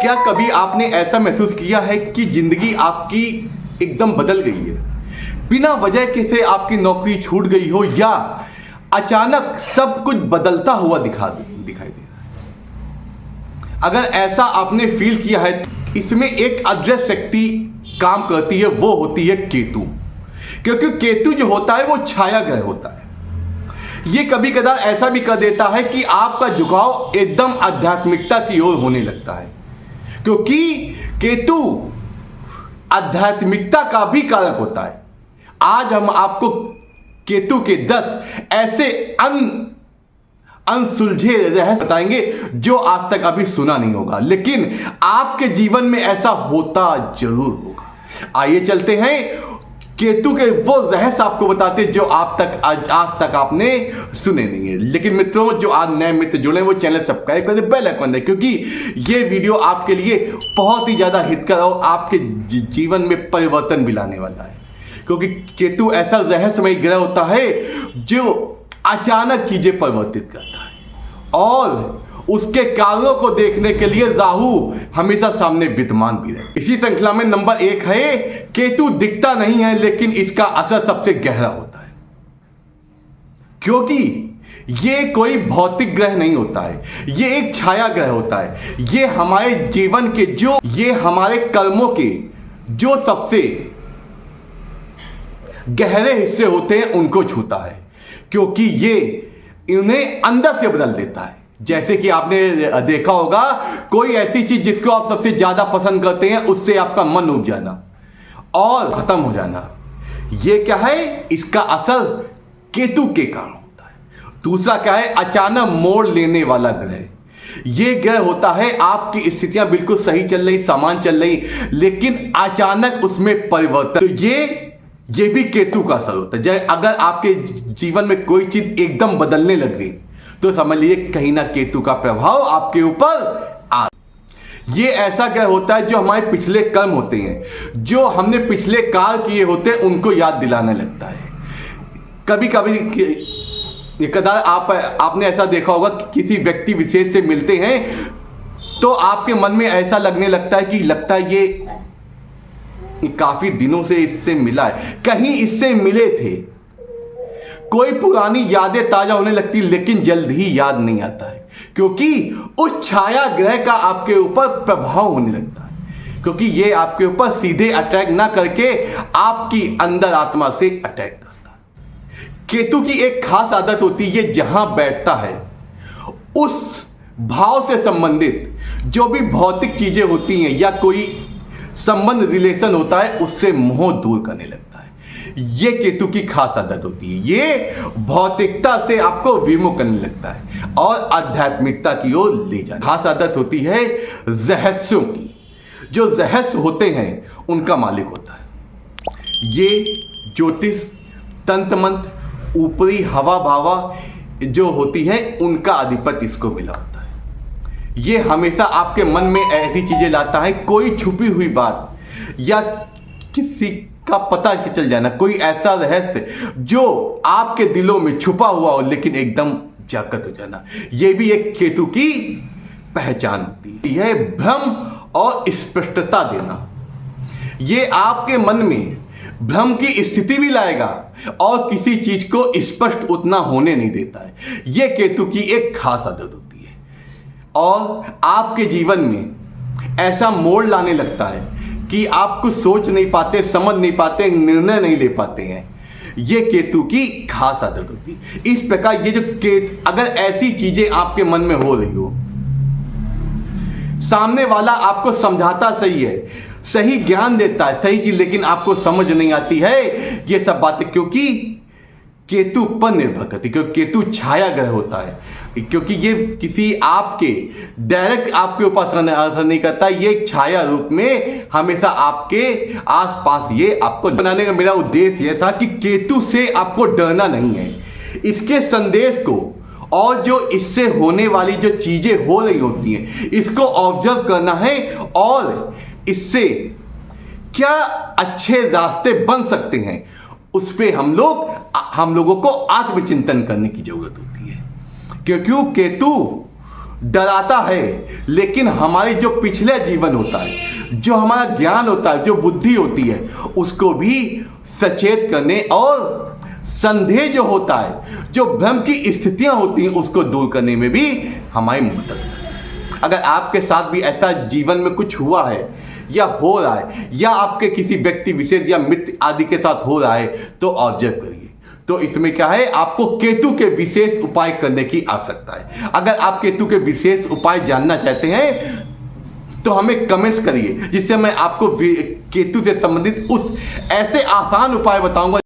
क्या कभी आपने ऐसा महसूस किया है कि जिंदगी आपकी एकदम बदल गई है? बिना वजह के से आपकी नौकरी छूट गई हो या अचानक सब कुछ बदलता हुआ दिखाई दे रहा है। अगर ऐसा आपने फील किया है, इसमें एक अदृश्य शक्ति काम करती है, वो होती है केतु। क्योंकि केतु जो होता है वो छाया ग्रह होता है। ये कभी कदार ऐसा भी कर देता है कि आपका झुकाव एकदम आध्यात्मिकता की ओर होने लगता है, क्योंकि केतु आध्यात्मिकता का भी कारक होता है। आज हम आपको केतु के 10 ऐसे अनसुलझे रहस्य बताएंगे जो आज तक अभी सुना नहीं होगा, लेकिन आपके जीवन में ऐसा होता जरूर होगा। आइए चलते हैं, केतु के वो रहस्य आपको बताते जो आज तक आपने सुने नहीं है। लेकिन मित्रों, जो आज नए मित्र जुड़े वो चैनल सब्सक्राइब करें, बेल आइकन दे, क्योंकि ये वीडियो आपके लिए बहुत ही ज्यादा हितकर और आपके जीवन में परिवर्तन भी लाने वाला है। क्योंकि केतु ऐसा रहस्यमय ग्रह होता है जो अचानक चीजें परिवर्तित करता है और उसके कार्यों को देखने के लिए राहु हमेशा सामने विद्यमान भी रहे। इसी श्रृंखला में नंबर 1 है, केतु दिखता नहीं है लेकिन इसका असर सबसे गहरा होता है। क्योंकि ये कोई भौतिक ग्रह नहीं होता है, ये एक छाया ग्रह होता है। ये हमारे जीवन के ये हमारे कर्मों के जो सबसे गहरे हिस्से होते हैं उनको छूता है, क्योंकि ये इन्हें अंदर से बदल देता है। जैसे कि आपने देखा होगा, कोई ऐसी चीज जिसको आप सबसे ज्यादा पसंद करते हैं, उससे आपका मन उब जाना और खत्म हो जाना, ये क्या है? इसका असर केतु के कारण होता है। दूसरा क्या है? अचानक मोड़ लेने वाला ग्रह। ये ग्रह होता है आपकी स्थितियां बिल्कुल सही चल रही, सामान चल रही, लेकिन अचानक उसमें परिवर्तन। तो ये भी केतु का असर होता है। जैसे अगर आपके जीवन में कोई चीज एकदम बदलने लग गई तो समझ लीजिए कहीं ना केतु का प्रभाव आपके ऊपर आ। ये ऐसा ग्रह होता है जो हमारे पिछले कर्म होते हैं, जो हमने पिछले काल किए होते हैं, उनको याद दिलाने लगता है। कभी कभी आपने ऐसा देखा होगा कि किसी व्यक्ति विशेष से मिलते हैं तो आपके मन में ऐसा लगने लगता है कि लगता है ये काफी दिनों से इससे मिला है, कहीं इससे मिले थे। कोई पुरानी यादें ताजा होने लगती, लेकिन जल्द ही याद नहीं आता है, क्योंकि उस छाया ग्रह का आपके ऊपर प्रभाव होने लगता है। क्योंकि ये आपके ऊपर सीधे अटैक ना करके आपकी अंदर आत्मा से अटैक करता है। केतु की एक खास आदत होती है, ये जहां बैठता है उस भाव से संबंधित जो भी भौतिक चीजें होती हैं या कोई संबंध रिलेशन होता है, उससे मोह दूर करने लगता है। ये केतु की खास आदत होती है। ये भौतिकता से आपको विमुख करने लगता है और आध्यात्मिकता की ओर ले जाए। खास आदत होती है रहस्यों की। जो रहस्य होते हैं उनका मालिक होता है। ये ज्योतिष, तंत्र मंत्र, ऊपरी हवा भावा जो होती है, उनका अधिपति इसको मिला होता है। ये हमेशा आपके मन में ऐसी चीजें लाता है, कोई छुपी हुई बात या किसी का पता चल जाना, कोई ऐसा रहस्य जो आपके दिलों में छुपा हुआ हो लेकिन एकदम जागृत हो जाना। यह भी एक केतु की पहचान होती है। यह भ्रम और स्पष्टता देना, ये आपके मन में भ्रम की स्थिति भी लाएगा और किसी चीज को स्पष्ट उतना होने नहीं देता है। यह केतु की एक खास आदत होती है और आपके जीवन में ऐसा मोड़ लाने लगता है कि आप कुछ सोच नहीं पाते, समझ नहीं पाते, निर्णय नहीं ले पाते हैं। ये केतु की खास आदत होती है। इस प्रकार ये जो अगर ऐसी चीजें आपके मन में हो रही हो, सामने वाला आपको समझाता सही है, सही ज्ञान देता है, सही चीज, लेकिन आपको समझ नहीं आती है ये सब बातें, क्योंकि केतु पर निर्भर करती, क्योंकि केतु छाया ग्रह होता है। क्योंकि ये किसी आपके डायरेक्ट आपके ऊपर असर नहीं करता, ये छाया रूप में हमेशा आपके आसपास ये आपको बनाने का मेरा उद्देश्य यह था कि केतु से आपको डरना नहीं है, इसके संदेश को और जो इससे होने वाली जो चीजें हो रही होती हैं इसको ऑब्जर्व करना है और इससे क्या अच्छे रास्ते बन सकते हैं उस पे हम लोगों को आत्मचिंतन करने की जरूरत होती है। क्योंकि केतु डराता है, लेकिन हमारी जो पिछले जीवन होता है, जो हमारा ज्ञान होता है, जो बुद्धि होती है, उसको भी सचेत करने और संदेह जो होता है, जो भ्रम की स्थितियां होती हैं, उसको दूर करने में भी हमारी मदद करता है। अगर आपके साथ भी ऐसा जीवन में कुछ हुआ है या हो रहा है, या आपके किसी व्यक्ति विशेष या मित्र आदि के साथ हो रहा है, तो ऑब्जर्व करिए। तो इसमें क्या है, आपको केतु के विशेष उपाय करने की आवश्यकता है। अगर आप केतु के विशेष उपाय जानना चाहते हैं तो हमें कमेंट्स करिए, जिससे मैं आपको केतु से संबंधित उस ऐसे आसान उपाय बताऊंगा